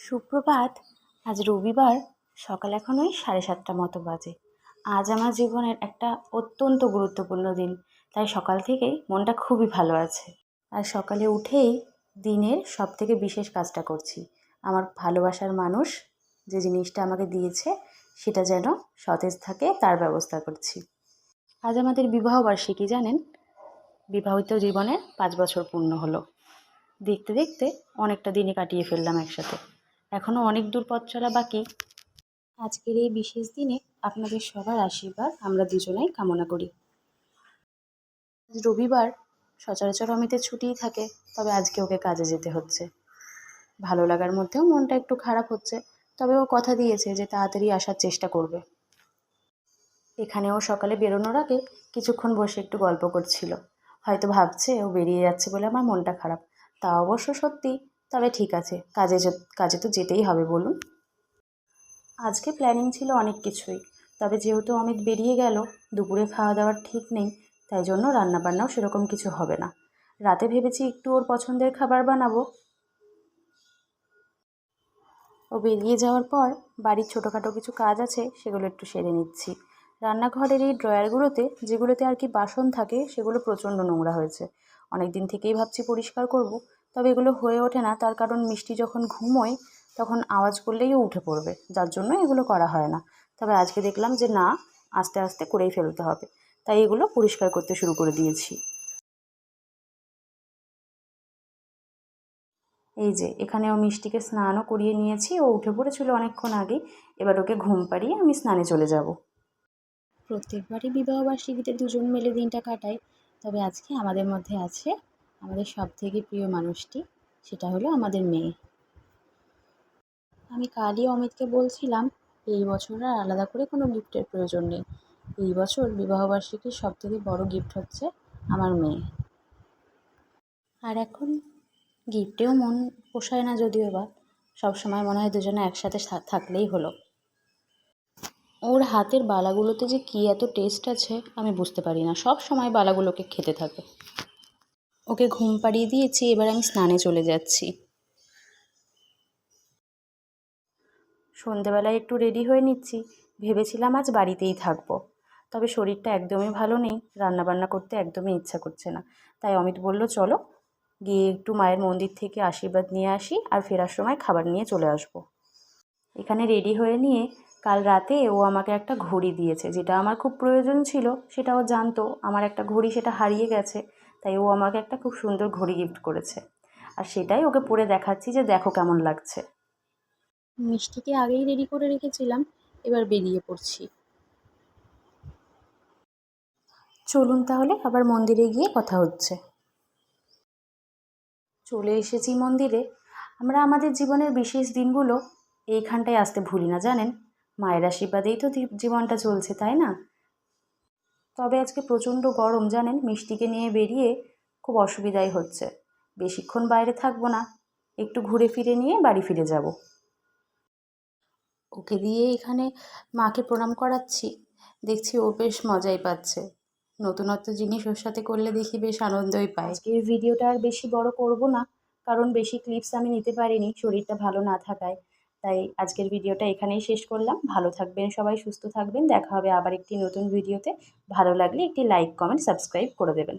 সুপ্রভাত। আজ রবিবার, সকাল এখন ওই 7:30 মতো বাজে। আজ আমার জীবনের একটা অত্যন্ত গুরুত্বপূর্ণ দিন, তাই সকাল থেকেই মনটা খুবই ভালো আছে। আর সকালে উঠেই দিনের সবথেকে বিশেষ কাজটা করছি। আমার ভালোবাসার মানুষ যে জিনিসটা আমাকে দিয়েছে সেটা যেন সতেজ থাকে তার ব্যবস্থা করছি। আজ আমাদের বিবাহবার্ষিকী, জানেন? বিবাহিত জীবনে 5 বছর পূর্ণ হলো। দেখতে দেখতে অনেকটা দিনই কাটিয়ে ফেললাম একসাথে। এখনও অনেক দূর পথ চলা বাকি। আজকের এই বিশেষ দিনে আপনাদের সবার আশীর্বাদ আমরা দুজনেই কামনা করি। আজ রবিবার, সচরাচর অমিতের ছুটিই থাকে, তবে আজকে ওকে কাজে যেতে হচ্ছে। ভালো লাগার মধ্যেও মনটা একটু খারাপ হচ্ছে, তবে ও কথা দিয়েছে যে তাড়াতাড়ি আসার চেষ্টা করবে। এখানে ও সকালে বেরোনোর আগে কিছুক্ষণ বসে একটু গল্প করছিল। হয়তো ভাবছে ও বেরিয়ে যাচ্ছে বলে আমার মনটা খারাপ। তা অবশ্য সত্যি, তবে ঠিক আছে, কাজে তো যেতেই হবে, বলুন। আজকে প্ল্যানিং ছিল অনেক কিছুই, তবে যেহেতু অমিত বেরিয়ে গেল, দুপুরে খাওয়া দাওয়ার ঠিক নেই, তাই জন্য রান্নাবান্নাও সেরকম কিছু হবে না। রাতে ভেবেছি একটু ওর পছন্দের খাবার বানাবো। ও বেরিয়ে যাওয়ার পর বাড়ির ছোটোখাটো কিছু কাজ আছে, সেগুলো একটু সেরে নিচ্ছি। রান্নাঘরের এই ড্রয়ারগুলোতে যেগুলোতে আর কি বাসন থাকে, সেগুলো প্রচণ্ড নোংরা হয়েছে। অনেক দিন থেকেই ভাবছি পরিষ্কার করব, তবে এগুলো হয়ে ওঠে না, তার কারণ মিষ্টি যখন ঘুমোয় তখন আওয়াজ করলেই ও উঠে পড়বে, যার জন্য এগুলো করা হয় না। তবে আজকে দেখলাম যে না, আস্তে আস্তে করেই ফেলতে হবে, তাই এগুলো পরিষ্কার করতে শুরু করে দিয়েছি। এই যে এখানে ও মিষ্টিকে স্নানও করিয়ে নিয়েছি, ও উঠে পড়েছিল অনেকক্ষণ আগেই। এবার ওকে ঘুম পাড়িয়ে আমি স্নানে চলে যাব। প্রত্যেকবারই বিবাহবার্ষিকীতে দুজন মিলে দিনটা কাটাই, তবে আজকে আমাদের মধ্যে আছে আমাদের সবথেকে প্রিয় মানুষটি, সেটা হলো আমাদের মেয়ে। আমি কালই অমিতকে বলছিলাম এই বছর আর আলাদা করে কোনো গিফটের প্রয়োজন নেই। এই বছর বিবাহবার্ষিকীর সবথেকে বড় গিফট হচ্ছে আমার মেয়ে। আর এখন গিফটেও মন পোষায় না যদিও বা, সবসময় মনে হয় দুজনে একসাথে থাকলেই হলো। ওর হাতের বালাগুলোতে যে কী এত টেস্ট আছে আমি বুঝতে পারি না, সব সময় বালাগুলোকে খেতে থাকে। ওকে ঘুম পাড়িয়ে দিয়েছি, এবার আমি স্নানে চলে যাচ্ছি। সন্ধেবেলায় একটু রেডি হয়ে নিচ্ছি, ভেবেছিলাম আজ বাড়িতেই থাকবো, তবে শরীরটা একদমই ভালো নেই, রান্নাবান্না করতে একদমই ইচ্ছা করছে না। তাই অমিত বলল চলো গিয়ে একটু মায়ের মন্দির থেকে আশীর্বাদ নিয়ে আসি, আর ফেরার সময় খাবার নিয়ে চলে আসবো। এখানে রেডি হয়ে নিয়ে কাল রাতে ও আমাকে একটা ঘড়ি দিয়েছে, যেটা আমার খুব প্রয়োজন ছিল, সেটাও জানতো আমার একটা ঘড়ি সেটা হারিয়ে গেছে, তাই ও আমাকে একটা খুব সুন্দর ঘড়ি গিফট করেছে। আর সেটাই ওকে পরে দেখাচ্ছি যে দেখো কেমন লাগছে। মিষ্টিকে আগেই রেডি করে রেখেছিলাম, এবার বেরিয়ে পড়ছি। চলুন তাহলে আবার মন্দিরে গিয়ে কথা হচ্ছে। চলে এসেছি মন্দিরে। আমরা আমাদের জীবনের বিশেষ দিনগুলো এইখানটায় আসতে ভুলি না, জানেন? মায়ের আশীর্বাদেই তো জীবনটা চলছে, তাই না? তবে আজকে প্রচণ্ড গরম, জানেন? মিষ্টিকে নিয়ে বেরিয়ে খুব অসুবিধাই হচ্ছে। বেশিক্ষণ বাইরে থাকবো না, একটু ঘুরে ফিরে নিয়ে বাড়ি ফিরে যাব। ওকে দিয়ে এখানে মাকে প্রণাম করাচ্ছি, দেখছি ও বেশ মজাই পাচ্ছে। নতুনত্ব জিনিস ওর সাথে করলে দেখি বেশ আনন্দই পায়। আজকের ভিডিওটা আর বেশি বড় করব না, কারণ বেশি ক্লিপস আমি নিতে পারিনি শরীরটা ভালো না থাকায়। তাই আজকের ভিডিওটা এখানেই শেষ করলাম। ভালো থাকবেন সবাই, সুস্থ থাকবেন। দেখা হবে আবার একটি নতুন ভিডিওতে। ভালো লাগলে একটি লাইক, কমেন্ট, সাবস্ক্রাইব করে দেবেন।